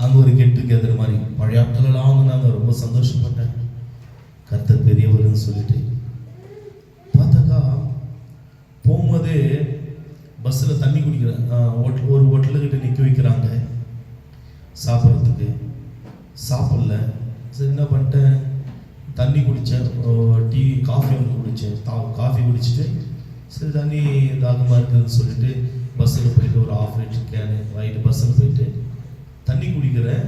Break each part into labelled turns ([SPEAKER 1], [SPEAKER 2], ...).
[SPEAKER 1] அங்கே ஒரு get together மாதிரி பழைய ஆட்களெல்லாம் வந்தாங்க. ரொம்ப சந்தோஷப்பட்டேன், கர்த்தர் பெரியவர்னு சொல்லிட்டு. பார்த்தாக்கா போகும்போதே பஸ்ஸில் தண்ணி குடிக்கிறேன், ஒரு ஹோட்டலுக்கிட்ட நிற்க வைக்கிறாங்க சாப்பிட்றதுக்கு. சாப்பிடல. சரி என்ன பண்ணிட்டேன், தண்ணி குடித்தேன், டீ காஃபி ஒன்று குடித்தேன். காஃபி குடிச்சிட்டு சரி தண்ணி தாகமாக இருக்குதுன்னு சொல்லிட்டு பஸ்ஸில் போயிட்டு ஒரு ½ லிட்டர் கேனு வாங்கிட்டு பஸ்ஸில் போயிட்டு தண்ணி குடிக்கிறேன்.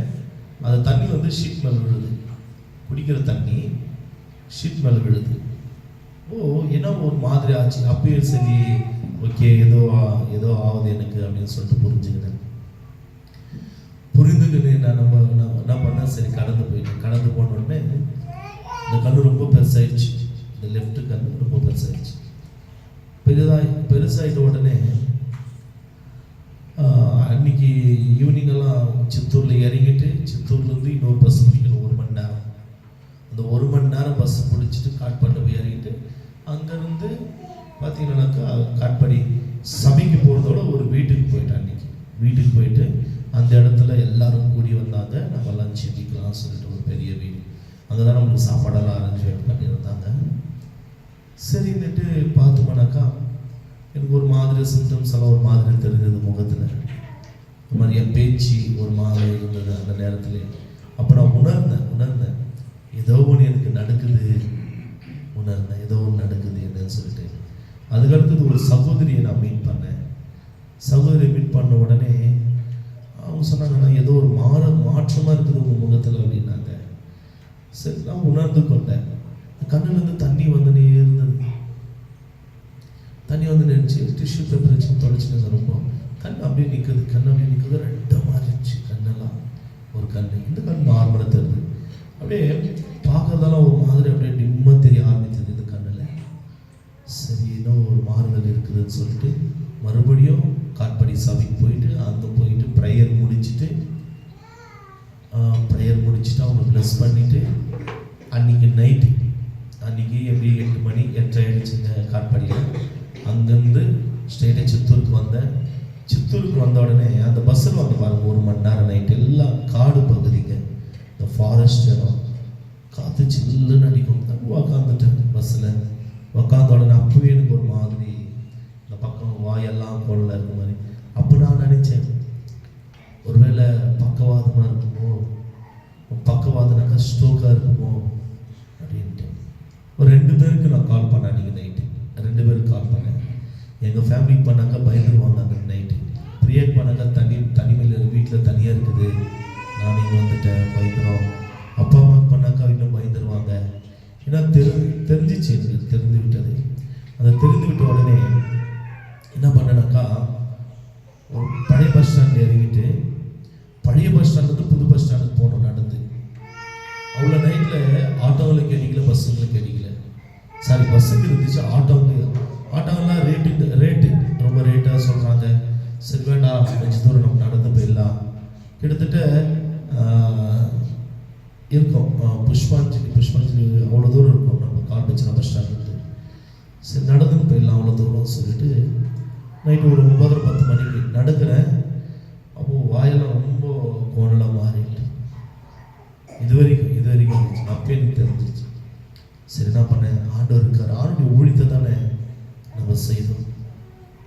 [SPEAKER 1] அந்த தண்ணி வந்து ஷீட் மேலே விழுது. குடிக்கிற தண்ணி ஷீட் மேலே விழுது. என்ன ஒரு மாதிரி ஆச்சு. அப்பயே சரி ஓகே ஏதோ ஆகுது எனக்கு அப்படின்னு சொல்லிட்டு புரிஞ்சுக்கிட்டேன். புரிந்துக்கிட்டு நான் என்ன பண்ணேன், சரி கடந்து போயிட்டேன். கடந்து போன உடனே இந்த கண்ணு ரொம்ப பெருசாயிடுச்சு. இந்த லெஃப்ட் கண்ணு ரொம்ப பெருசாயிடுச்சு. பெருசாயிட்ட உடனே அன்னைக்கு ஈவினிங்கெல்லாம் சித்தூரில் இறங்கிட்டு சித்தூர்லேருந்து இன்னொரு பஸ் பிடிக்கணும் 1 மணி நேரம். அந்த 1 மணி நேரம் பஸ் பிடிச்சிட்டு காட்பாடில் போய் இறங்கிட்டு அங்கேருந்து பார்த்தீங்கன்னாக்கா காட்பாடி சபைக்கு போகிறதோட ஒரு வீட்டுக்கு போயிட்டேன். அன்றைக்கி வீட்டுக்கு போயிட்டு அந்த இடத்துல எல்லாரும் கூடி வந்தாங்க. நம்ம லஞ்ச் செஞ்சுக்கலாம்னு சொல்லிட்டு ஒரு பெரிய வீடு, அங்கே தான் நம்மளுக்கு சாப்பாடெல்லாம் அரேஞ்ச்மெண்ட் பண்ணியிருந்தாங்க. சரின்னுட்டு பார்த்தோம்னாக்கா எனக்கு ஒரு மாதிரி சிம்டம்ஸ் எல்லாம் ஒரு மாதிரி தெரிஞ்சது முகத்தில். ஒரு மாதிரி என் பேச்சு ஒரு மாதிரி இருந்தது அந்த நேரத்தில். அப்போ நான் உணர்ந்தேன் ஏதோ ஒன்று எனக்கு நடக்குது, ஏதோ ஒன்று நடக்குது என்னன்னு சொல்லிட்டு. அதுக்கடுத்தது ஒரு சகோதரியை நான் மீட் பண்ணேன். சகோதரியை மீட் பண்ண உடனே அவங்க சொன்னாங்க, நான் ஏதோ ஒரு மாற்றமாக இருக்குது உங்கள் முகத்தில் அப்படின்னாங்க. சரி நான் உணர்ந்து கொண்டேன். கண்ணுலேருந்து தண்ணி வந்துனே இருந்தது. தண்ணி வந்து நினைச்சு டிஷ்யூ பேப்பர் வச்சு தொடச்சிட்டு ரொம்ப கண் அப்படியே நிற்குது. ரெண்டாக மாறிடுச்சு கண்ணெல்லாம். ஒரு கண்ணு இந்த கண் நார்மலாக தெரியுது. அப்படியே பார்க்கறதெல்லாம் ஒரு மாதிரி அப்படியே டிம்மாக தெரிய ஆரம்பித்தது இந்த கண்ணில். சரி இன்னும் ஒரு மாறுதல் இருக்குதுன்னு சொல்லிட்டு மறுபடியும் காட்பாடி சபைக்கு போயிட்டு அங்கே போயிட்டு ப்ரேயர் முடிச்சுட்டு அவங்க ப்ளஸ் பண்ணிவிட்டு அன்றைக்கி எப்படி 8 மணி 8 ஆகிடுச்சுங்க காட்பாடியில். அங்கேருந்து ஸ்ட்ரெயிட்டாக சித்தூருக்கு வந்தேன். சித்தூருக்கு வந்த உடனே அந்த பஸ்ஸில் வந்து பாருங்கள் 1 மணி நேரம் நைட்டு எல்லாம் காடு பகுதிங்க, இந்த ஃபாரஸ்ட் இடம், காற்று சில்லுன்னு அடிக்கும். உக்காந்துட்டேன் பஸ்ஸில். உக்காந்த உடனே அப்பவே எனக்கு ஒரு மாதிரி இந்த பக்கம் வாயெல்லாம் கொள்ள இருக்க மாதிரி. அப்போ நான் நினச்சேன் ஒருவேளை பக்கவாதமாக இருக்குமோ, பக்கவாதனாக்கா ஸ்ட்ரோக்காக இருக்குமோ அப்படின்ட்டு. ஒரு 2 பேருக்கு நான் கால் பண்ணேன் அன்றைக்கி நைட்டு. 2 பேருக்கு கால் பண்ணேன். எங்கள் ஃபேமிலிக்கு பண்ணாக்கா பயந்துருவாங்க அந்த நைட்டு. பிரியாக்கு பண்ணாக்கா தனிமையில் வீட்டில் தனியாக இருக்குது, நான் இங்கே வந்துட்டேன் பயந்துரும். அப்பா அம்மாவுக்கு பண்ணாக்கா இன்னும் பயந்துருவாங்க. ஏன்னா தெரிஞ்சிச்சு எனக்கு, தெரிந்து விட்டது. அதை தெரிந்து விட்ட உடனே என்ன பண்ணேனாக்கா ஒரு பழைய பஸ் ஸ்டாண்ட் இறங்கிட்டு பழைய பஸ் ஸ்டாண்ட்லேருந்து புது பஸ் ஸ்டாண்டுக்கு போகணும் நடந்து. அவ்வளோ நைட்டில் ஆட்டோவில் கிடைக்கல, பஸ்ஸுங்களுக்கு கிடைக்கல. சாரி பஸ்ஸுக்கு இருந்துச்சு, ஆட்டோவெல்லாம் ரேட்டு ரொம்ப ரேட்டாக சொல்கிறாங்க. சரி வேண்டாம் கொஞ்சம் தூரம் நம்ம நடந்து போயிடலாம். கிட்டத்தட்ட இருக்கும் புஷ்பாஞ்சலி அவ்வளோ தூரம் இருக்கும் நம்ம கால்பச்சினா பஸ் ஸ்டாண்ட்லேருந்து. சரி நடந்துன்னு போயிடலாம் அவ்வளோ தூரம் சொல்லிட்டு நைட்டு ஒரு 9:30 மணிக்கு நடக்கிறேன். அப்போது வாயெல்லாம் ரொம்ப கோணலாக மாறிட்டு இது வரைக்கும் இருந்துச்சு. அப்போ எனக்கு தெரிஞ்சிச்சு. சரி என்ன பண்ணேன், ஆண்டவர் இருக்கார், ஆண்டுடைய ஊழியத்தை தானே நம்ம செய்தோம்,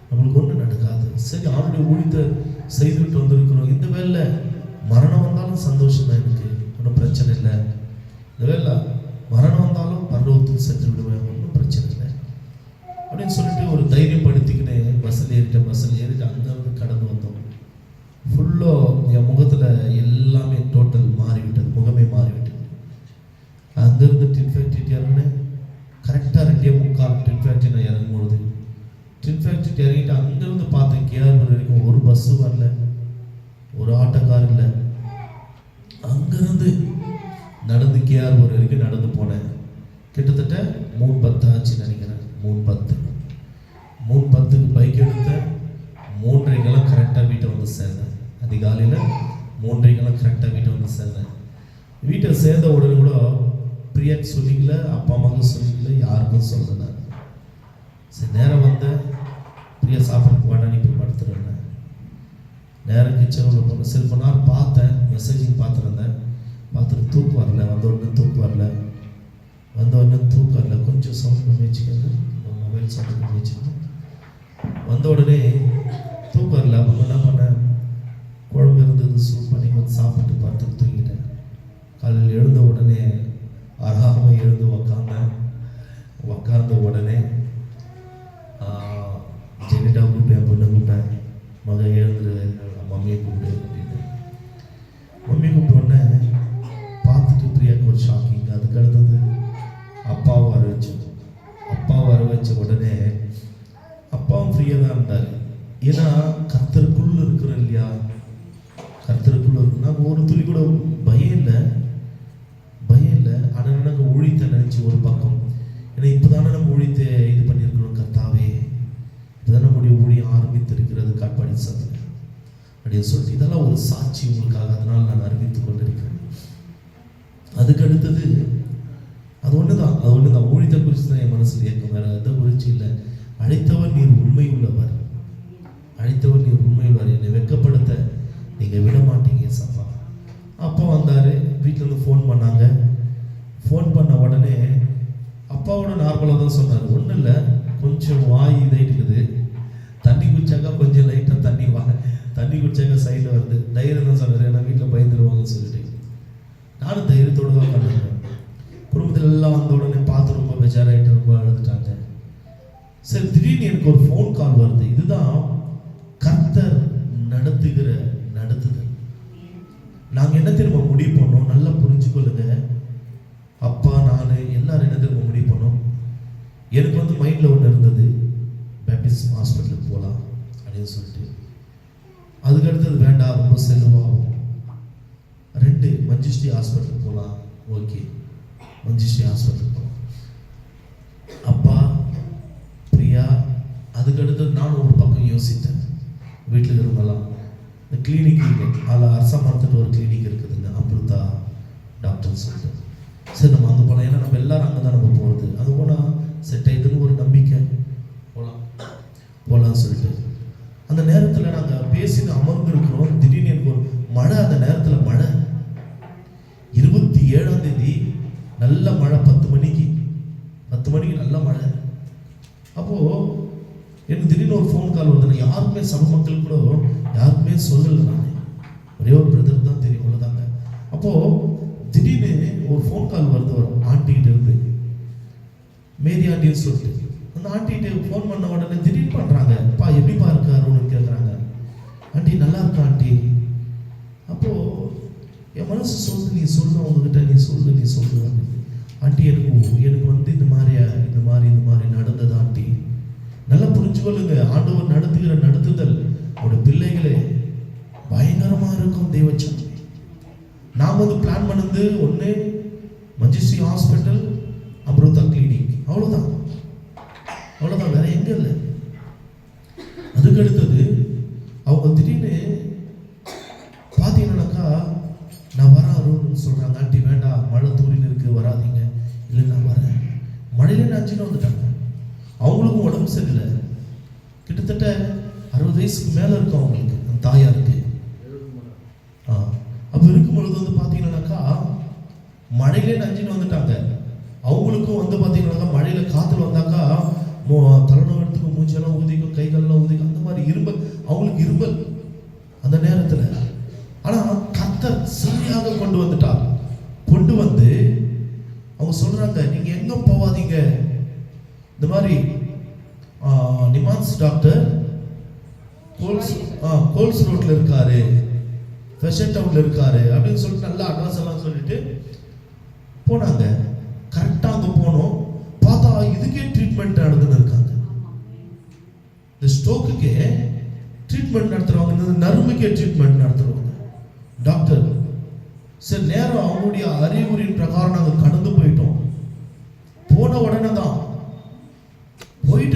[SPEAKER 1] நம்மளுக்கு ஒன்றும் நடக்காது. சரி ஆண்டுடைய ஊழியத்தை செய்துவிட்டு வந்திருக்கிறோம். இந்த வேலை மரணம் வந்தாலும் சந்தோஷம் தான், எனக்கு ஒன்றும் பிரச்சனை இல்லை. இந்த வேலை மரணம் வந்தாலும் பரலோகத்துக்கு சென்று விடுவேன், ஒன்றும் பிரச்சனை இல்லை அப்படின்னு சொல்லிட்டு ஒரு தைரியப்படுத்திக்கினே பஸ்ஸில் ஏறிட்டு அங்கேருந்து கடந்து வந்தோம். ஃபுல்லாக என் முகத்தில் எல்லாமே டோட்டல் மாறிவிட்டது, முகமே மாறிவிட்டது. அங்கேருந்து டின் ஃபேக்ட்ரி இறங்கினேன். கரெக்டாக 2:45 டின் ஃபேக்ட்ரி நான் இறங்கும்பொழுது டின் ஃபேக்ட்ரி இறங்கிட்டு அங்கேருந்து பார்த்தேன் கேஆர்புரம் வரைக்கும் ஒரு பஸ்ஸு வரல, ஒரு ஆட்டோக்கார் இல்லை. அங்கேருந்து நடந்து கேஆர்புரம் வரைக்கும் நடந்து போனேன். கிட்டத்தட்ட 3:10 ஆச்சு நினைக்கிறேன். 3:10க்கு பைக் எடுத்தேன். 3:30 கரெக்டாக வீட்டை வந்து சேர்ந்தேன். அதிகாலையில் 3:30 கரெக்டாக வீட்டை வந்து சேர்ந்தேன். வீட்டை சேர்ந்த உடனே கூட பிரியாக்கு சொல்லிக்கல, அப்பா அம்மாவுக்கும் சொல்லிக்கல, யாருக்கும் சொல்லல. சரி நேரம் வந்தேன். பிரியா சாப்பிட்றதுக்கு வாடா நீ போய் படுத்துருந்தேன். நேரம் கிச்சனில் போன செல்ஃபோனார் பார்த்தேன், மெசேஜ் தூக்கம் வரல, வந்த உடனே தூக்கம் வரல. கொஞ்சம் சவுண்ட் பண்ணி வச்சுக்கோங்க, மொபைல் சவுண்ட் பண்ணி வச்சுக்கோங்க. வந்த உடனே தூக்கம் வரல. அப்போ என்ன பண்ணேன், குழம்பு இருந்தது, சூப் பண்ணி கொஞ்சம் சாப்பிட்டு பார்த்துட்டு தூங்கிட்டேன். காலையில் எழுந்த உடனே அழகாமல் எழுந்து உக்காந்த உடனே ஜெனிட்டா கூப்பிட்டு என் பொண்ணை கூப்பிட்டேன், மகன் எழுந்துரு, மம்மியை கூப்பிட்டு அப்படின்னு. மம்மியை கூப்பிட்ட உடனே பார்த்துட்டு பிரியாவுக்கு ஒரு ஷாக்கிங். அதுக்கு அடுத்தது அப்பாவை வர வச்ச உடனே அப்பாவும் ஃப்ரீயாக தான் இருந்தார். ஏன்னா கர்த்தருக்குள்ள இருக்கிறோம் இல்லையா, கர்த்தருக்குள்ள இருக்குன்னா ஒரு துளி கூட பயம் இல்லை. ஆனால் நாங்கள் ஊழியத்தை நினச்சி ஒரு பக்கம், ஏன்னா இப்போ தானே நம்ம ஊழியத்தை இது பண்ணியிருக்கிறோம், கர்த்தாவே இதுதான் நம்முடைய ஊழியம் ஆரம்பித்திருக்கிறது காட்பாடி சபை அப்படின்னு சொல்லிட்டு இதெல்லாம் ஒரு சாட்சி உங்களுக்காக, அதனால் நான் அறிவித்துக் கொண்டிருக்கிறேன். அதுக்கு அடுத்தது அது ஒன்று தான் ஊழியத்தை குறித்து தான் என் மனசில் இயக்கம், வேறு எதை குறித்து இல்லை. அழைத்தவர் நீர் உண்மை உள்ளவர், என்னை வெட்கப்படுத்த நீங்கள் விட மாட்டீங்க சப்பா. அப்பா வந்தார், வீட்டிலேருந்து ஃபோன் பண்ணாங்க. ஃபோன் பண்ண உடனே அப்பாவோட நார்மலாக தான் சொன்னார், ஒன்றும் இல்லை, கொஞ்சம் வாய் இதாயிட்டுக்குது, தண்ணி குடிச்சாக்கா கொஞ்சம் லைட்டாக தண்ணி குடிச்சாக்கா சைடில் வருது, தைரியம் தான் சொன்னார், ஏன்னா வீட்டில் பயந்துருவாங்கன்னு சொல்லிட்டு. நானும் தைரியத்தோடு தான் பண்ணேன். குடும்பத்தில் எல்லாம் வந்த உடனே பார்த்து ரொம்ப பெஜாராகிட்டு ரொம்ப அழுதுட்டாங்க. சரி, திடீர்னு எனக்கு ஒரு ஃபோன் கால் வருது. இதுதான் கர்த்தர் நடத்துகிற நடத்துதல். நாங்கள் என்ன திரும்ப முடிவு பண்ணோம், நல்லா புரிஞ்சுக்கொள்ளுங்க. அப்பா நான் எல்லாரும் என்ன திரும்ப முடிவு பண்ணோம், எனக்கு மைண்டில் ஒன்று இருந்தது, பேப்டிஸ்ட் ஹாஸ்பிட்டலுக்கு போகலாம் அப்படின்னு சொல்லிட்டு. அதுக்கு அடுத்தது வேண்டாம், ரொம்ப செலவாகும். 2 மஞ்சுஸ்ரீ ஹாஸ்பிட்டலுக்கு போகலாம். ஓகே, மஞ்சுஸ்ரீ ஹாஸ்பிட்டலுக்கு போகலாம். அப்பா, பிரியா. அதுக்கு அடுத்தது நானும் ஒரு பக்கம் யோசித்தேன், வீட்டில் இருந்தெல்லாம் இந்த கிளினிக் இருக்குது, அதில் அரசா மரத்துட்டு ஒரு கிளினிக் இருக்குதுங்க, அமிர்தா டாக்டர்னு சொல்லிட்டு. சரி, நம்ம அங்கே போகலாம், ஏன்னா நம்ம எல்லாரும் அங்கே தான் நம்ம போகிறது. அது போனால் செட் ஆகிடுதுன்னு ஒரு நம்பிக்கை, போகலான்னு சொல்லிட்டு அந்த நேரத்தில் நாங்கள் பேசிட்டு அமர்ந்துருக்கிறோம். திடீர்னு எனக்கு ஒரு மழை, அந்த நேரத்தில் மழை 27ஆம் தேதி நல்ல மழை, 10 மணிக்கு நல்ல மழை. அப்போது எனக்கு திடீர்னு ஒரு ஃபோன் கால் வருது. நான் யாருக்குமே சபை மக்கள் கூட யாருக்குமே சொல்லலை, நான் ஒரே ஒரு பிரதர் தான் தெரியும், அவ்வளோதாங்க. அப்போது திடீர்னு ஒரு ஃபோன் கால் வருது, ஒரு ஆண்டிகிட்ட இருந்து, மேரி ஆண்டின்னு சொல்லிட்டு. அந்த ஆண்டிகிட்ட ஃபோன் பண்ண உடனே திடீர்னு பண்ணுறாங்க, அப்பா எப்படிப்பா இருக்காருன்னு கேட்குறாங்க. ஆண்டி நல்லா இருக்கா ஆண்டி. அப்போது என் மனசு சொல்லுது, நீ சொல்லு உங்ககிட்ட, நீ சொல்லு ஆண்டி, எனக்கு இந்த மாதிரி நடந்தது ஆண்டி. நல்லா புரிஞ்சுக்கொள்ளுங்க, ஆண்டவர் நடத்துகிற நடத்துதல் அவருடைய பிள்ளைகளே பயங்கரமா இருக்கும். தேவச்சம் நாம் பிளான் பண்ணது ஒன்று, மஞ்சுஸ்ரீ ஹாஸ்பிட்டல், அமிர்தா கிளினிக், அவ்வளோதான், வேற எங்க இல்லை. அதுக்கு அடுத்தது அவங்க திடீர்னு பார்த்தீங்கன்னாக்கா, நான் வராருன்னு சொல்றாங்க. ஆண்டி வேண்டாம், மழை தூரின்னு இருக்கு, வராதிங்க. இல்லை, நான் வரேன். மழையில நஞ்சுன்னு வந்துட்டாங்க. அவங்களுக்கும் உடம்பு சரியில்லை, கிட்டத்தட்ட 60 வயசுக்கு மேலே இருக்கும் அவங்களுக்கு, அந்த தாயாருக்கு. அப்போ இருக்கும் பொழுது பார்த்தீங்கன்னாக்கா மழையிலே நஞ்சின்னு வந்துட்டாங்க. அவங்களுக்கும் பார்த்தீங்கன்னாக்கா மழையில் காற்றுல வந்தாக்கா தலைநகரத்துக்கு மூச்செல்லாம் ஊதிக்கும், கைகாலெல்லாம் ஊதிக்கும், அந்த மாதிரி இரும்பல், அவங்களுக்கு இரும்பல் அந்த நேரத்தில். ஆனால் கர்த்தர் சரியாக கொண்டு வந்து அவங்க சொல்கிறாங்க, நீங்கள் எங்கே போவாதீங்க, இந்த மாதிரி நிமான்ஸ் டாக்டர் கோல்ஸ் ரோட்ல இருக்காரு, ஃபெஷன் டவுன்ல இருக்காரு அப்படின்னு சொல்லிட்டு நல்லா அட்வான்ஸ் எல்லாம் சொல்லிட்டு போனாங்க. கரெக்டாக அங்கே போனோம், பார்த்தா இதுக்கே ட்ரீட்மெண்ட் நடந்துன்னு இருக்காங்க. இந்த ஸ்ட்ரோக்குக்கே ட்ரீட்மெண்ட் நடத்துறவங்க, நரம்புக்கே ட்ரீட்மெண்ட் நடத்துறவங்க டாக்டர். சரி, நேரம் அவங்களுடைய அறிகுறியின் பிரகாரம் நாங்கள் கடந்து போயிட்டோம். போன உடனே தான் போயிட்டு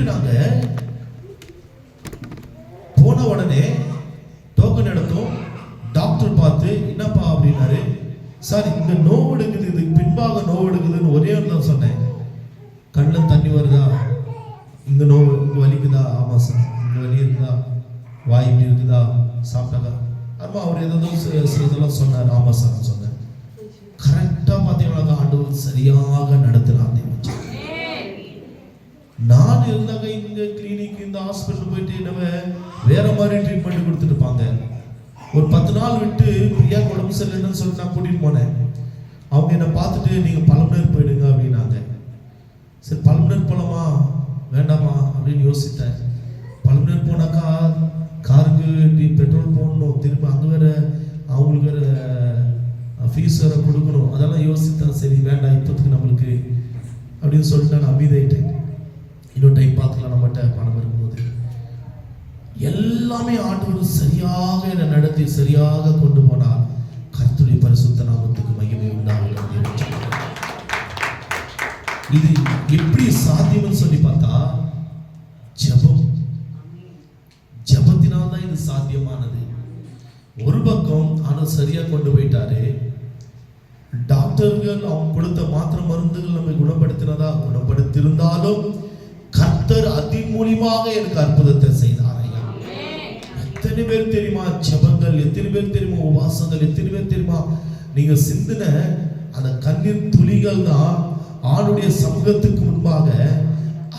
[SPEAKER 1] போன உடனே டோக்கன் எடுத்தோம். டாக்டர் பார்த்து என்னப்பா அப்படின்னாரு. சார், இந்த நோவு எடுக்குது, இதுக்கு பின்பாக நோவு எடுக்குதுன்னு ஒரே ஒரு தான் சொன்னேன். கண்ணில் தண்ணி வருதா, இங்க நோவு, இங்க வலிக்குதா, ஆமா சார், இங்க வலி இருக்குதா, வாய் இப்படி இருக்குதா, சாப்பிட்டாக்கா, ஆமா அவர் ஏதோ சிலதெல்லாம் சொன்னார். ஆமா சார் சொன்னேன். கரெக்ட் சரியாக நடத்தினார். நான் இருந்தாங்க இங்க கிளினிக் இந்த ஹாஸ்பிட்டல் போயிட்டு நம்ம வேற மாதிரி ட்ரீட்மெண்ட் கொடுத்துட்டு இருப்பாங்க. ஒரு 10 நாள் விட்டு பிரியா உடம்பு சரியில்லைன்னு சொல்லிட்டு நான் கூட்டிட்டு போனேன். அவங்க என்னை பார்த்துட்டு நீங்க பழம்பனர் போயிடுங்க அப்படின்னாங்க. சரி பழம்பனர் போலாமா வேண்டாமா அப்படின்னு யோசித்தேன். பழம்பனர் போனாக்கா காருக்கு பெட்ரோல் போடணும், திரும்ப அங்கே வேற அவங்களுக்கு வேற ஃபீஸ் வேற கொடுக்கணும், அதெல்லாம் யோசித்தேன். சரி வேண்டாம் இப்போதுக்கு நம்மளுக்கு அப்படின்னு சொல்லிட்டு நான் அமைதியாயிட்டேன். இன்னொரு டைம் பார்த்துக்கலாம் நம்மகிட்ட பணம் இருக்கும்போது. எல்லாமே ஆண்டவர் சரியாக என்னை நடத்தி சரியாக கொண்டு போனார். கர்த்தருடைய பரிசுத்த நாமத்துக்கு மகிமை உண்டாகும். இது எப்படி சாத்தியம்னு சொல்லி பார்த்தா ஜெபம், ஜெபத்தினால்தான் இது சாத்தியமானது. ஒரு பக்கம் ஆண்டவர் சரியா கொண்டு போயிட்டாரு. டாக்டர்கள் அவங்க கொடுத்த மாத்திரை மருந்துகள் நம்மை குணப்படுத்தினதா? குணப்படுத்தியிருந்தாலும் கர்த்தர் அதன் மூலியமாக எனக்கு அற்புதத்தை செய்தார். எத்தனை பேர் தெரியுமா ஜெபங்கள், எத்தனை பேர் தெரியுமா உபவாசங்கள், எத்தனை பேர் தெரியுமா நீங்க சிந்தின அந்த கண்ணீர் துளிகள் தான் ஆளுடைய சமூகத்துக்கு முன்பாக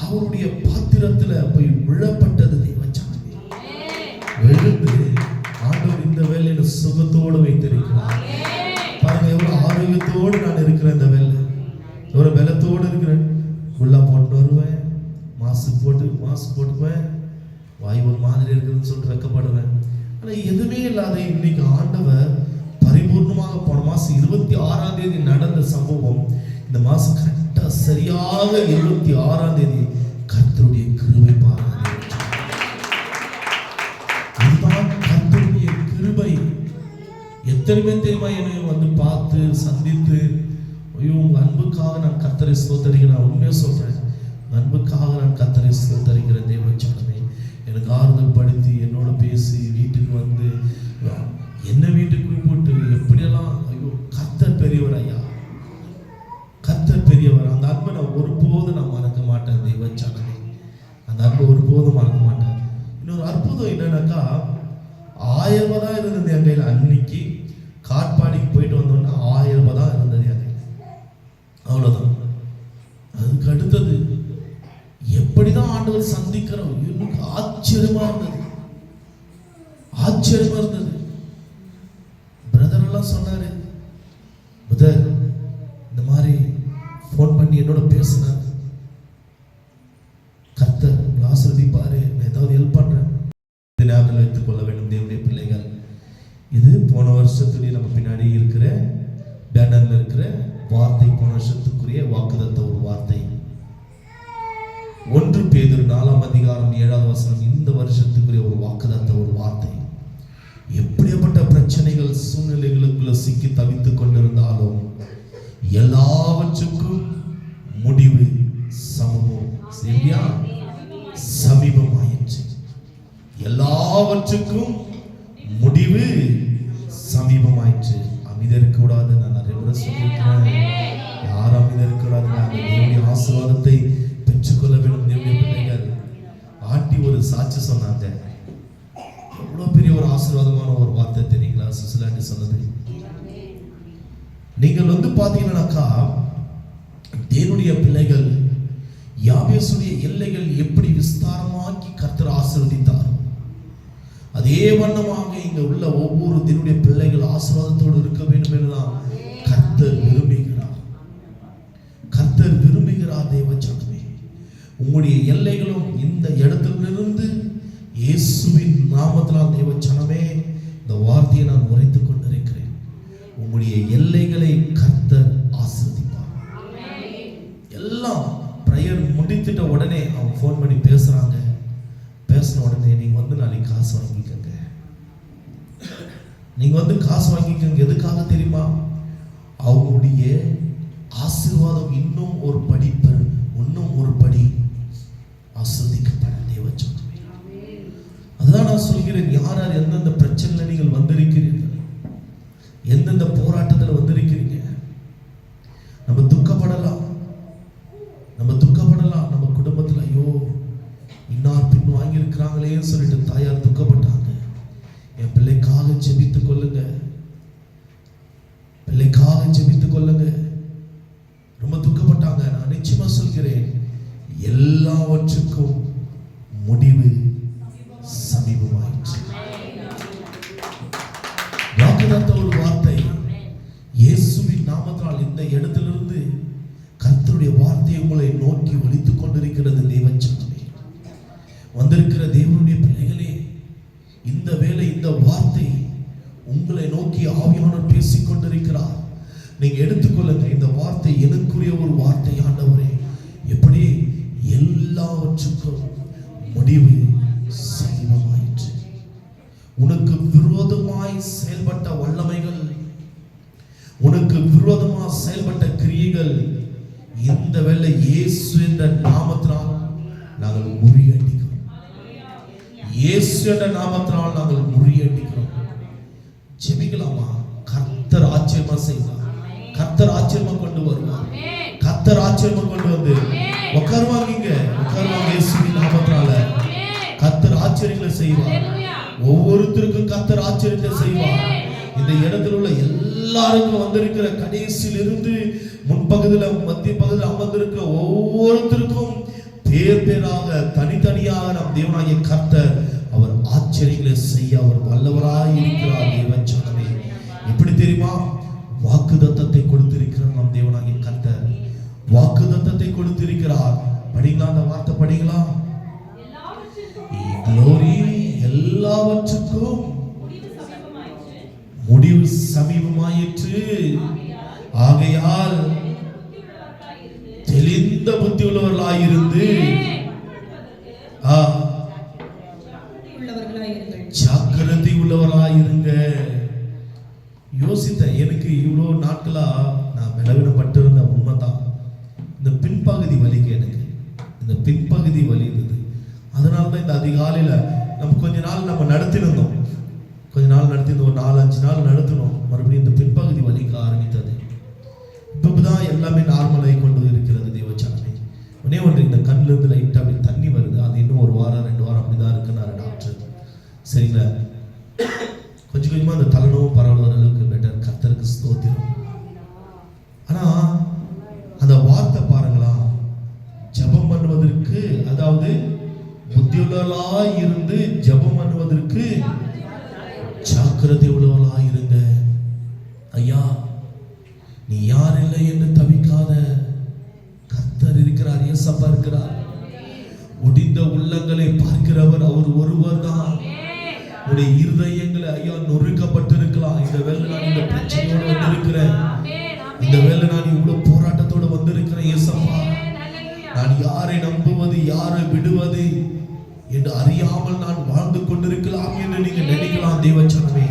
[SPEAKER 1] அவருடைய பாத்திரத்துல போய் விழப்பட்டது. தேவச்சனமே எழுந்து ஆண்டவர் இந்த வேலையில சுகத்தோடு வைத்திருக்கிறார். பாருங்க எவ்வளவு ஆரோக்கியத்தோடு நான் இருக்கிறேன். இந்த வேலை எவ்வளவு பலத்தோடு இருக்கிறேன். உள்ள போட்டு வருவேன், மாஸ்க் போட்டுக்குவேன், வாய் ஒரு மாதிரி இருக்குதுன்னு சொல்லிட்டு வெக்கப்படுவேன். ஆனா எதுவுமே இல்லாத இன்னைக்கு ஆண்டவர் பரிபூர்ணமாக போன மாசம் 26ஆம் தேதி நடந்த சம்பவம் இந்த மாசம் கரெக்டா சரியாக 26ஆம் தேதி கர்த்தருடைய கிருபை பாருங்க. இதுதான் கர்த்தருடைய கிருபை. எத்தனை பேர் தெரியுமா என்னை வந்து பார்த்து சந்தித்து ஐயோ உங்க அன்புக்காக நான் கர்த்தரை ஸ்தோத்தரிக்கிறேன். நான் உண்மையா சொல்றேன், அன்புக்காக நான் கர்த்தரை ஸ்தோத்தரிக்கிறேன். தேவச்சனமே எனக்கு ஆறுதல் படுத்தி என்னோட பேசி வீட்டுக்கு வந்து என்ன வீட்டுக்கு போட்டு எப்படியெல்லாம் ஐயோ கர்த்தர் பெரியவர் ஐயா, கர்த்தர் பெரியவர். அந்த அன்பை நான் ஒருபோதும் நான் மறக்க மாட்டேன். தேவச்சனமே அந்த அன்பை ஒருபோதும் மறக்க மாட்டேன். இன்னொரு அற்புதம் என்னன்னாக்கா 1000 ரூபாய் தான் இருந்தது என் கையில். அன்னைக்கு காட்பாடிக்கு போயிட்டு வந்தோன்னா 1000 ரூபாய் தான் இருந்தது என் கையில், அவ்வளவுதான். அதுக்கு அடுத்தது எப்படிதான் ஆண்டவர் சந்திக்கிறோம் எனக்கு ஆச்சரியமா இருந்தது, ஆச்சரியமா இருந்தது. பிரதர் எல்லாம் சொன்னாரு, பிரதர் இந்த மாதிரி போன் பண்ணி என்னோட பேசினார், கர்த்தர் ஆசீர்வதிப்பாரு, நான் ஏதாவது ஹெல்ப் பண்றேன். இதை ஞாபகம் வைத்துக் கொள்ள வேண்டும் தேவனுடைய பிள்ளைகள். இது போன வருஷத்துடைய நம்ம பின்னாடி இருக்கிற பேனர்ல இருக்கிற வார்த்தை, போன வருஷத்துக்குரிய வாக்குதத்த ஒரு வார்த்தை. 1 பேதுரு 4ஆம் அதிகாரம் 7வது வசனம் இந்த வருஷத்துக்குரிய ஒரு வாக்குதத்த ஒரு வார்த்தை. எப்படிப்பட்ட பிரச்சனைகள் சூழ்நிலைகளுக்குள்ள சிக்கி தவித்துக் கொண்டிருந்தாலும் எல்லாவற்றுக்கும் முடிவு சமீபமாயிற்று. எல்லாவற்றுக்கும் முடிவு சமீபமாயிற்று. அமைதியா இருக்க கூடாது. நான் நிறைய முறை சொல்லியிருக்கிறேன், யாரும் அமைதியா இருக்க கூடாது. தேவனுடைய ஆசீர்வாதத்தை பெற்றுக்கொள்ள வேண்டும். தேவனுடைய பிள்ளைகள் ஆண்டி ஒரு சாட்சி சொன்னாங்க, எவ்வளவு பெரிய ஒரு ஆசீர்வாதமான ஒரு வார்த்தை தெரியுங்களா? சுசிலாண்டி சொன்னது. நீங்கள் வந்து பாத்தீங்கன்னாக்கா தேவனுடைய பிள்ளைகள் யாபேசுடைய எல்லைகள் எப்படி விஸ்தாரமாக்கி கர்த்தர் ஆசீர்வதித்தார், அதே வண்ணமாக இங்க உள்ள ஒவ்வொரு தேவனுடைய பிள்ளைகள் ஆசீர்வாதத்தோடு இருக்க வேண்டும் என்றுதான் கர்த்தர் விரும்புகிறார். கர்த்தர் விரும்புகிறார். தேவச்சனமே உங்களுடைய எல்லைகளும் இந்த இடத்திலிருந்து இயேசுவின் நாமத்தினால் தேவச்சனமே இந்த வார்த்தையை நான் உரைத்துக் கொண்டிருக்கிறேன். உங்களுடைய எல்லைகளை கர்த்தர் ஆசீர்வதிப்பார். எல்லாம் பிரேயர் முடித்துட்ட உடனே அவங்க ஃபோன் பண்ணி பேசுறாங்க. பேசின உடனே நீங்க வந்து நாளைக்கு காசு வாங்கிக்கங்க, நீங்க வந்து காசு வாங்கிக்கங்க. எதுக்காக தெரியுமா? அவங்களுடைய ஆசீர்வாதம் இன்னும் ஒரு படி ஆசீர்வதிக்கப்பட. தேவச்சனமே அதுதான் நான் சொல்கிறேன். யார் யார் எந்தெந்த பிரச்சனையில நீங்கள் வந்திருக்கிறீர்கள், எந்தெந்த போராட்டத்தில் வந்திருக்கிறீங்க. நம்ம துக்கப்படலாம், நம்ம குடும்பத்தில் ஐயோ இன்னார் பின் வாங்கி இருக்கிறாங்களேன்னு சொல்லிட்டு தாயார் துக்கப்பட்டாங்க. என் பிள்ளைக்காக ஜெபித்துக் கொள்ளுங்க, பிள்ளைக்காக ஜெபித்துக் கொள்ளுங்க. ரொம்ப இடத்திலிருந்து கர்த்தருடைய வார்த்தை உங்களை நோக்கி ஒலித்துக் கொண்டிருக்கிறது. தேவச்சனமே, வந்திருக்கிற தேவனுடைய பிள்ளைகளே, இந்த வேளை இந்த வார்த்தை உங்களை நோக்கி ஆவியானவர் பேசிக் கொண்டிருக்கிறார். நீங்க எடுத்துக்கொள்ளுங்க, இந்த வார்த்தை எனக்குரிய ஒரு வார்த்தை. ஆண்டவரே, எப்படி எல்லாவற்றுக்கும் முடிவு சமீபமாயிற்று. உனக்கு விரோதமாய் செயல்பட்ட வல்லமைகள், உனக்கு விரோதமாக செயல்பட்ட கிரியைகள் இந்த வேளை இயேசு என்ற நாமத்தினால் நாங்கள் முறியடிக்கிறோம். இயேசு என்ற நாமத்தினால் நாங்கள் முறியடிக்கிறோம். ஜெபிக்கலாமா? கர்த்தர் ஆச்சரியமா செய்வார். கர்த்தர் ஆச்சரியமா கொண்டு வருவார். கர்த்தர் ஆச்சரியமா கொண்டு வந்து உட்காருவாங்க. இயேசுவின் நாமத்தினால கர்த்தர் ஆச்சரியங்களை செய்வார். ஒவ்வொருத்தருக்கும் கர்த்தர் ஆச்சரியத்தை செய்வார். இந்த இடத்துல உள்ள எல்லாருக்கும் வந்திருக்கிற கடைசியிலிருந்து முன்பகுதியில் மத்திய பகுதியில் அமர்ந்திருக்கிற ஒவ்வொருத்தருக்கும் பேர் பேராக தனித்தனியாக நம் தேவனாகிய கர்த்தர் அவர் ஆச்சரியங்களை செய்ய அவர் வல்லவராய் இருக்கிறார். தேவச்சனமே, எப்படி தெரியுமா? வாக்குத்தத்தத்தை கொடுத்திருக்கிறார் நம் தேவனாகிய கர்த்தர். வாக்குத்தத்தத்தை கொடுத்திருக்கிறார். படிங்களா? அந்த வார்த்தை படிங்களா? glory, எல்லாவற்றுக்கும் முடிவு சமீபமாயிற்று. ஆகையால் தெளிந்த புத்தி உள்ளவர்களாயிருந்து ஜாக்கிரதை உள்ளவர்களாயிருங்க. யோசித்தேன், எனக்கு இவ்வளோ நாட்களா நான் விலகினப்பட்டிருந்த உண்மைதான். இந்த பின்பகுதி வலிக்கு எனக்கு இந்த பின்பகுதி வலி இருந்தது. அதனால தான் இந்த அதிகாலையில் நம்ம கொஞ்ச நாள் நம்ம நடத்திருந்தோம். ஒரு 4-5 நாள் நடத்தினோம். மறுபடியும் இந்த பின்பகுதி வலிக்க ஆரம்பித்தது. இப்பதான் எல்லாமே நார்மலாகி கொண்டு இருக்கிறது. தேவச்சனமே, ஒன்னே ஒன்று, இந்த கண்ணிலிருந்து லைட்டாக அப்படி தண்ணி வருது. அது இன்னும் 1 வாரம் 2 வாரம் அப்படிதான் இருக்குன்னாரு டாக்டர். சரிங்களா? கொஞ்சம் கொஞ்சமா அந்த தலைநோவும் பரவாயில்ல அளவுக்கு பெட்டர். கர்த்தருக்கு ஸ்தோத்திரம். ஆனா அந்த வார்த்தை பாருங்களா, ஜெபம் பண்ணுவதற்கு, அதாவது புத்தியுள்ளவர்களாய் இருந்து ஜெபம் பண்ணுவதற்கு ஜாக்கிரதை உள்ளவர்களாய் இருங்க. ஐயா, நீ யார் இல்லை என்று தவிக்காத. கர்த்தர் இருக்கிறார், இயேசப்பா இருக்கிறார். ஒடிந்த உள்ளங்களை பார்க்கிறவர் அவர் ஒருவர் தான். உடைய இருதயங்களை ஐயா நொறுக்கப்பட்டிருக்கலாம். இந்த வேளை நான் இந்த பிரச்சனையோடு வந்திருக்கிறேன். இந்த வேளை நான் இவ்வளவு போராட்டத்தோடு வந்திருக்கிறேன். இயேசப்பா, நான் யாரை நம்புவது, யாரை விடுவது என்று அறியாமல் நான் வாழ்ந்து கொண்டிருக்கலாம் என்று நீங்க நினைக்கலாம். தேவச்சனமே,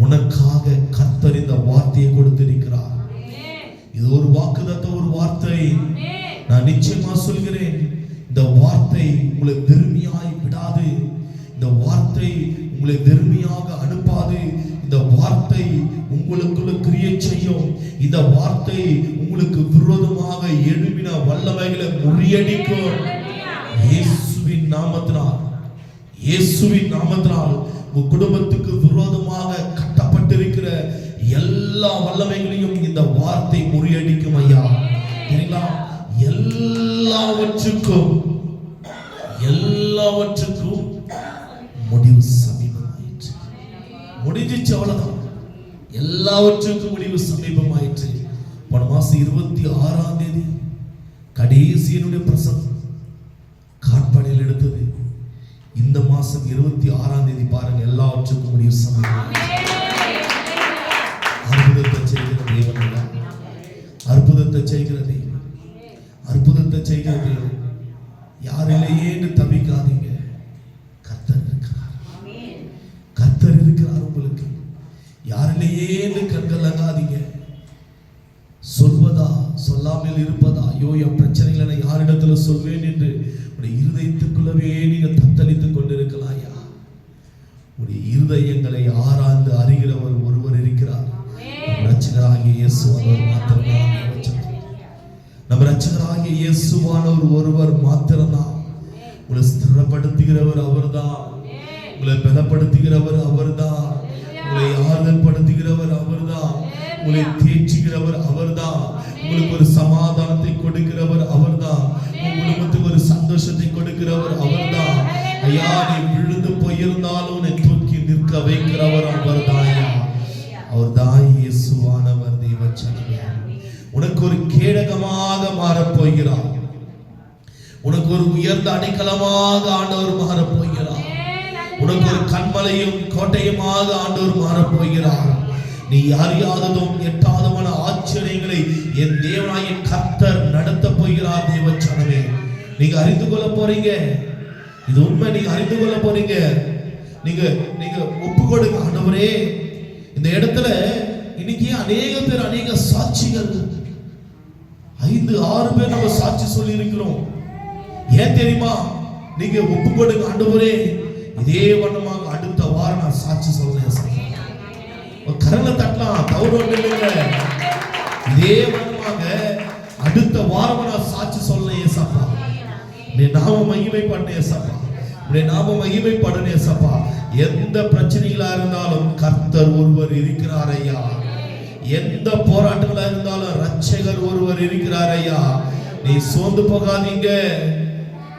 [SPEAKER 1] உனக்காக கர்த்தர் இந்த வார்த்தையை கொடுத்திருக்கிறார். இது ஒரு வாக்குத்தத்த ஒரு வார்த்தை. நான் நிச்சயமா சொல்கிறேன், இந்த வார்த்தை உங்களை வெறுமையாய் விடாது. இந்த வார்த்தை உங்களை வெறுமையாக அனுப்பாது. இந்த வார்த்தை உங்களுக்குள்ள கிரியை செய்யும். இந்த வார்த்தை உங்களுக்கு விரோதமாக எழும்பின வல்லமைகளை முறியடிக்கும். இயேசுவின் நாமத்தினால், இயேசுவின் நாமத்தினால் உங்க குடும்பத்துக்கு விரோதமாக கட்டப்பட்டிருக்கிற எல்லா வல்லமைகளையும் இந்த வார்த்தை முறியடிக்கும். ஐயா, சரிங்களா? எல்லாவற்றுக்கும் முடிவு சமீபமாயிற்று. முடிஞ்சிச்சு, அவ்வளவுதான். எல்லாவற்றுக்கும் முடிவு சமீபமாயிற்று. போன மாசம் 26ஆம் தேதி கடைசி என்னுடைய பிரசங்கம் காட்பாடியில் எடுத்தது. இந்த மாசம் 26ஆம் தேதி பாருங்க, எல்லாவற்றுக்கும் முடிவு சமீபமாயிற்று. அற்புதத்தை செய்கிற தேவன், அற்புதத்தை செய்கிற தேவன், அற்புதத்தை செய்கிற தேவன். யாரிலேயே தவிக்காதீங்க. கர்த்தர் இருக்கிறார். கர்த்தர் இருக்கிறார் உங்களுக்கு. யாரிலேயே கண்கலங்காதீங்க. சொல்வதா சொல்லாமல் இருப்பதா, ஐயோ என் பிரச்சனைகளை நான் யாரிடத்துல சொல்வேன் என்று உடைய இருதயத்துக்குள்ளவே நீங்க தத்தளித்துக் கொண்டிருக்கலாம். ஐயா, உடைய இருதயங்களை ஆராய்ந்து அறிகிறவர் ஒருவர் இருக்கிறார். ரட்சகராகிய இயேசுவானவர் மாத்திரம்தான். நம்ம ரட்சகராகிய இயேசுவானவர் ஒருவர் மாத்திரம்தான். உங்களை ஸ்திரப்படுத்துகிறவர் அவர்தான். உங்களை பலப்படுத்துகிறவர் அவர்தான். உங்களை ஆறுதல் படுத்துகிறவர் அவர்தான். உங்களை தேற்றுகிறவர் அவர்தான். உங்களுக்கு ஒரு சமாதானத்தை கொடுக்கிறவர் அவர்தான். உங்க குடும்பத்துக்கு ஒரு சந்தோஷத்தை கொடுக்கிறவர் அவர்தான். ஐயா, நீ விழுந்து போயிருந்தாலும் உன்னை தூக்கி நிற்க வைக்கிறவர் அவர்தான். அவர்தான் இயேசுவானவர். தேவச்சனமே, கேடகமாக மாறப்போகிறார். உனக்கு ஒரு உயர்ந்த அடைக்கலமாக ஆண்டவர் மாறப்போகிறார். உனக்கு ஒரு கண்மலையும் கோட்டையுமாக ஆண்டவர் மாறப்போகிறார். நீ அறியாததும் எட்டாதமான ஆச்சரியங்களை என் தேவனாகிய கர்த்தர் நடத்த போகிறார். தேவச்சனமே, நீங்க அறிந்து கொள்ள போறீங்க. இது உண்மை. நீங்க அறிந்து கொள்ள போறீங்க. நீங்க ஒப்பு கொடுங்க. ஆண்டவரே, இந்த இடத்துல இன்னைக்கு அநேக பேர், அநேக சாட்சிகள், 5-6 பேர் நம்ம சாட்சி சொல்லி இருக்கிறோம். ஏன் தெரியுமா? நீங்க ஒப்பு கொடுங்க. ஆண்டவரே, இதே வண்ணமாக அடுத்த வாரம் நான் சாட்சி சொல்றேன். கரங்களை தட்டலாம், தவறு இல்லைங்க. இதே வண்ணமாக அடுத்த வாரம் நான் சாட்சி சொல்றேன். ஏசப்பா, நீ நாம மகிமைப்படணும். ஏசப்பா, நீ நாம மகிமைப்படணும். ஏசப்பா, எந்த பிரச்சனைகளா இருந்தாலும் கர்த்தர் ஒருவர் இருக்கிறார் ஐயா. எந்த போராட்டங்களா இருந்தாலும் ரட்சகர் ஒருவர் இருக்கிறார் ஐயா. நீ சோர்ந்து போகாதீங்க,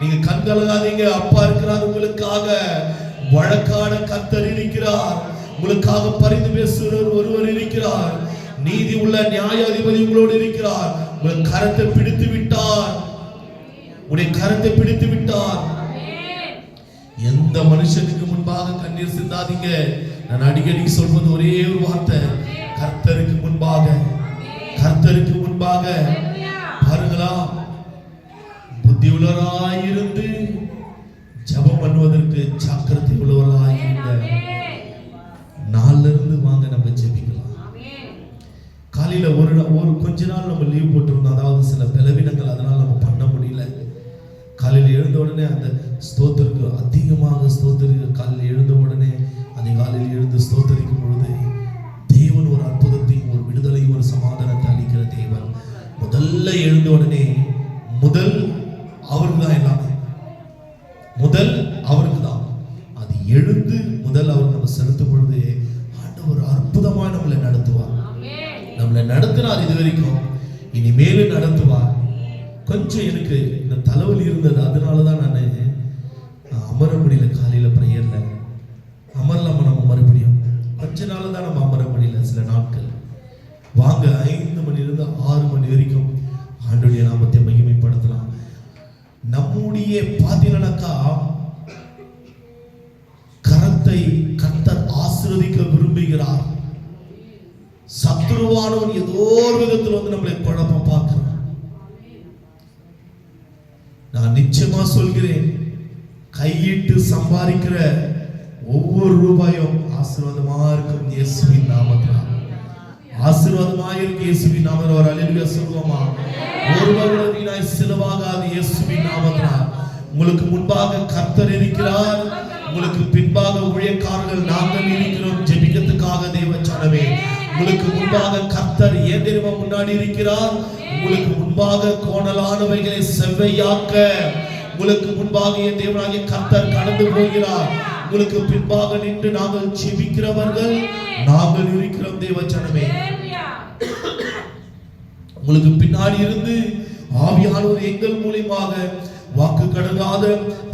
[SPEAKER 1] நீங்க கண்கலங்காதீங்க. அப்பா இருக்கிறார் உங்களுக்காக. வழக்காட கர்த்தர் இருக்கிறார். உங்களுக்காக பரிந்து பேசுகிறவர் ஒருவர் இருக்கிறார். நீதி உள்ள நியாயாதிபதி உங்களோடு இருக்கிறார். உங்கள் கரத்தை பிடித்து விட்டார். உடைய கரத்தை பிடித்து விட்டார். எந்த மனுஷனுக்கு முன்பாக கண்ணீர் சிந்தாதீங்க. நான் அடிக்கடி சொல்வது ஒரே ஒரு வார்த்தை, கர்த்தருக்கு முன்பாக, கர்த்தருக்கு முன்பாக. பாருங்களா, புத்தி உள்ளவராயிருந்து ஜெபம் பண்ணுவதற்கு ஜாக்கிரதை உள்ளவராயிருந்த நாள்ல இருந்து வாங்க நம்ம ஜெபிக்கலாம். காலையில ஒரு கொஞ்ச நாள் நம்ம லீவ் போட்டிருந்தோம். அதாவது சில பலவீனங்கள், அதனால நம்ம பண்ண முடியல. காலையில் எழுந்த உடனே அந்த ஸ்தோத்திற்கு அதிகமாக ஸ்தோத்திரிக்க. காலையில் எழுந்த உடனே அதிகாலையில் எழுந்து ஸ்தோத்தரிக்கும் பொழுது தேவன் ஒரு அற்புதத்தையும் ஒரு விடுதலையும் ஒரு சமாதானத்தை அளிக்கிற தேவன். முதல்ல எழுந்த உடனே முதல் அவருக்கு தான், எல்லாமே முதல் அவருக்கு தான். அது எழுந்து முதல் அவர் நம்ம செலுத்தும் பொழுது ஆண்டவர் அற்புதமாக நம்மளை நடத்துவார். நம்மளை நடத்தினார் இது வரைக்கும், இனிமேலும் நடத்துவார். கொஞ்சம் எனக்கு இந்த தலைவலி இருந்தது, அதனாலதான் நான் அமர முடியல. காலையில பிரேயர்ல அமரலாமா நம்ம மறுபடியும்? கொஞ்ச நாள் தான் நம்ம அமர முடியல. சில நாட்கள் வாங்க 5 மணிலிருந்து 6 மணி வரைக்கும் ஆண்டவருடைய நாமத்தை மகிமைப்படுத்தலாம். நம்முடைய பாத்தீங்கன்னாக்கா கரத்தை கர்த்தர் ஆசீர்வதிக்க விரும்புகிறார். சத்துருவானவன் ஏதோ ஒரு விதத்தில் வந்து நம்மளை குழப்ப பார்க்கிறான். நான் நிச்சயமா சொல்கிறேன், கையிட்டு சம்பாதிக்கிற ஒவ்வொரு ரூபாயும் ஆசீர்வாதமா இருக்கும். இயேசுவின் நாமத்தினால் ஆசீர்வாதமா இருக்கு. இயேசுவின் நாமத்தில் ஒரு அல்லேலூயா சொல்லுவோமா? ஒருவரும் வீணாய் செலவாகாது. இயேசுவின் நாமத்தினால் உங்களுக்கு முன்பாக கர்த்தர் இருக்கிறார். உங்களுக்கு பின்பாக ஊழியக்காரர்கள் நாங்கள் இருக்கிறோம் ஜெபிக்கிறதுக்காக. தேவச்சனமே, உங்களுக்கு முன்பாக கர்த்தர் ஏன் தெரியுமா முன்னாடி இருக்கிறார்? உங்களுக்கு முன்பாக கோணலானவைகளை செவ்வையாக்க உங்களுக்கு முன்பாக என் தேவனாகிய கர்த்தர் கடந்து போகிறார். உங்களுக்கு பின்பாக நின்று நாங்கள் ஜெபிக்கிறவர்கள் நாங்கள் இருக்கிறோம். தேவச்சனமே, உங்களுக்கு பின்னாடி இருந்து ஆவியானவர் எங்கள் மூலமாக வாக்கு கடங்காத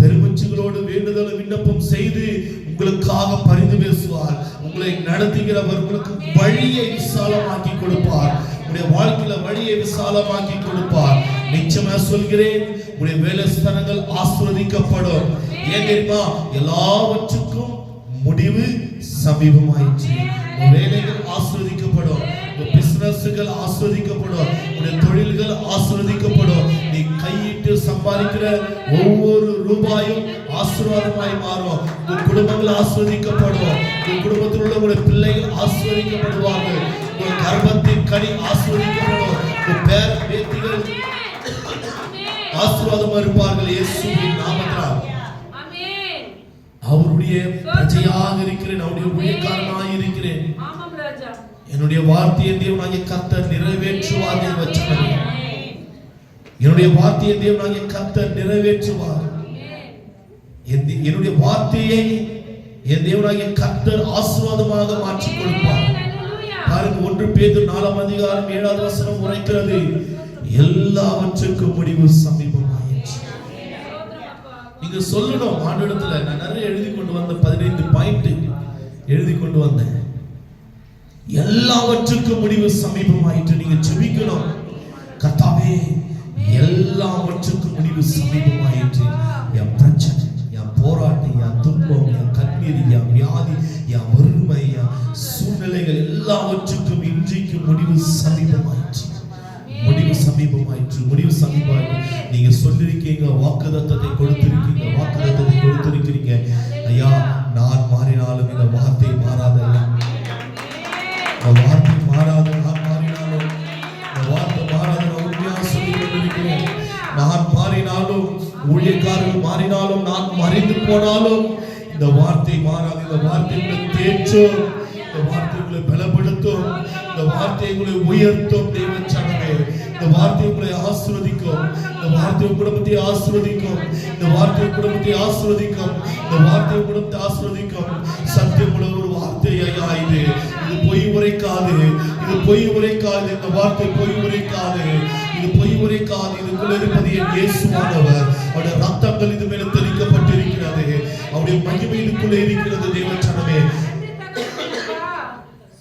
[SPEAKER 1] பெருமூச்சுகளோடு வேண்டுதல் விண்ணப்பம் செய்து உங்களுக்காக பரிந்து பேசுவார். உங்களை நடத்துகிறவர் உங்களுக்கு வழியை விசாலமாக்கி கொடுப்பார். உங்களுடைய வாழ்க்கையில வழியை விசாலமாக்கி கொடுப்பார். நிச்சயமா சொல்கிறேன், உங்களுடைய வேலை ஸ்தலங்கள் ஆசீர்வதிக்கப்படும். ஏன் தெரியுமா? எல்லாவற்றுக்கும் முடிவு சமீபமாயிற்று. வேலைகள் ஆசீர்வதிக்கப்படும், பிசினஸ்கள் ஆசீர்வதிக்கப்படும், உங்களுடைய தொழில்கள் ஆசீர்வதிக்கப்படும். நீ கையிட்டு சம்பாதிக்கிற ஒவ்வொரு ரூபாயும் ஆசீர்வாதமாய் மாறும். உங்கள் குடும்பங்கள் ஆசீர்வதிக்கப்படும். உங்கள் குடும்பத்தில் உள்ள உங்களுடைய பிள்ளைகள் ஆசீர்வதிக்கப்படுவார்கள். உங்கள் கர்ப்பத்தின் கனி ஆசீர்வதிக்கப்படும். உங்கள் பேர பேத்திகள் ஆசீர்வாதமா இருப்பார்கள். இயேசுவின் நாமத்தினால் அவருடைய பிரஜையாக இருக்கிறேன், அவருடைய ஊழியக்காரனாக இருக்கிறேன். என்னுடைய வார்த்தையை தேவனாகிய கர்த்தர் நிறைவேற்றுவார். தேவச்சனமே, என்னுடைய வார்த்தையை தேவனாகிய கர்த்தர் நிறைவேற்றுவார். என்னுடைய வார்த்தையை என் தேவனாகிய கர்த்தர் ஆசீர்வாதமாக மாற்றி கொடுப்பார். பாருங்க, 1 பேதுரு 4ஆம் அதிகாரம் 7வது வசனம் உரைக்கிறது, எல்லாவற்றுக்கும் முடிவு சமீபமாயிற்று. நீங்க சொல்லணும் ஆண்டவரிடத்துல. நான் நிறைய எழுதி கொண்டு வந்த 15 பாயிண்ட் எழுதி கொண்டு வந்தேன். எல்லாவற்றுக்கும் முடிவு சமீபமாயிற்று. நீங்க ஜெபிக்கணும். கர்த்தாவே எல்லாவற்றுக்கும் முடிவு சமீபமாயிற்று. என் பிரச்சனை, என் போராட்டம், என் துன்பம், என் கண்ணீர், என் வியாதி, என் வறுமை, என் சூழ்நிலைகள் எல்லாவற்றுக்கும் இன்றைக்கு முடிவு சமீபமாயிற்று. முடிவு சமீபமாயிற்று. முடிவு சமீபமாயிற்று. நீங்க சொல்லிருக்கீங்க, வாக்குத்தத்தத்தை கொடுத்திருக்கீங்க, வாக்குத்தத்தத்தை கொடுத்திருக்கிறீங்க. ஐயா, நான் மாறினாலும் இந்த வார்த்தை மாறாதல்ல. இந்த வார்த்தை மாறாது. நான் மாறினாலும் இந்த வார்த்தை மாறாது. நான் உண்மையாக சொல்லிக் கொண்டிருக்கிறேன். நான் மாறினாலும், ஊழியக்காரர்கள் மாறினாலும், நான் மறைந்து போனாலும் இந்த வார்த்தை மாறாது. இந்த வார்த்தை உங்களை தேற்றும், இந்த வார்த்தை உங்களை பலப்படுத்தும், இந்த வார்த்தை உங்களை உயர்த்தும். தேவச்சனமே, இந்த வார்த்தை உங்களை ஆசீர்வதிக்கும். இந்த வார்த்தை குடும்பத்தை ஆசீர்வதிக்கும். இந்த வார்த்தை குடும்பத்தை ஆசீர்வதிக்கும். இந்த வார்த்தை குடும்பத்தை ஆசீர்வதிக்கும். சத்தியமுள்ள ஒரு வார்த்தை ஐயா இது. இது பொய் உரைக்காது. இது பொய் உரைக்காது. இந்த வார்த்தை பொய் உரைக்காது. இது பொய் உரைக்காது. இதுக்குள்ள இருப்பது என் இயேசுவானவர். அவருடைய ரத்தங்கள் இது மேல தெளிக்கப்பட்டிருக்கிறது. அவருடைய மகிமை இதுக்குள்ள இருக்கிறது. தேவச்சனமே,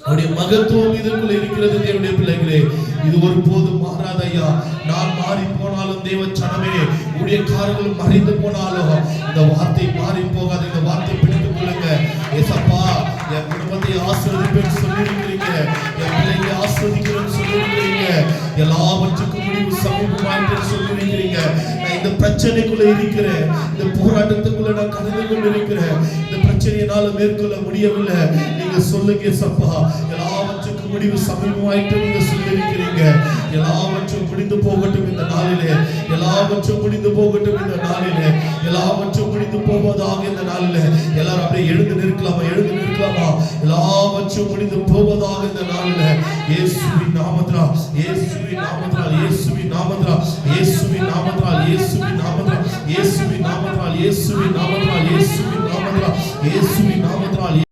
[SPEAKER 1] அவருடைய மகத்துவம் இதற்குள்ள இருக்கிறது. தேவனுடைய பிள்ளைகளே, இது ஒருபோதும் மாறாதையா. நான் மாறி போனாலும் தேவச்சனமே, ஊழியக்காரர்கள் மறைந்து போனாலும் இந்த வார்த்தை மாறி போகாது. இந்த வார்த்தை பிடித்துக் கொள்ளுங்க. ஏசப்பா, என் குடும்பத்தை ஆசீர்வதிப்பேன்னு சொல்லியிருக்கிறீங்க, என் பிள்ளைகளை ஆசீர்வதிக்கிறேன்னு சொல்லியிருக்கிறீங்க, எல்லாவற்றுக்கும் முடிவு சமீபமாயிட்டு சொல்லியிருக்கிறீங்க. நான் இந்த பிரச்சனைக்குள்ள இருக்கிறேன், இந்த போராட்டத்துக்குள்ள நான் கடந்து கொண்டு இருக்கிறேன். இந்த பிரச்சனையினால மேற்கொள்ள முடியவில்லை. நீங்க சொல்லுங்க ஏசப்பா, எல்லாவற்றுக்கும் முடிவு சமீபமாயிட்டு நீங்க சொல்லியிருக்கிறீங்க. எல்லாவற்றும் முடிந்து போகட்டும் இந்த நாளிலே. எல்லாவற்றும் முடிந்து போகட்டும் இந்த நாளிலே. எல்லாவற்றும் முடிந்து போவதாக இந்த நாளிலே. எல்லாரும் அப்படியே எழுந்து நிற்கலாமா? எழுந்து நிற்கலாமா? எல்லாவற்றும் முடிந்து போவதாக இந்த நாளிலே. இயேசுவின் நாமத்தினால், இயேசுவின் நாமத்தினால், இயேசுவின் நாமத்தினால், இயேசுவின் நாமத்தினால்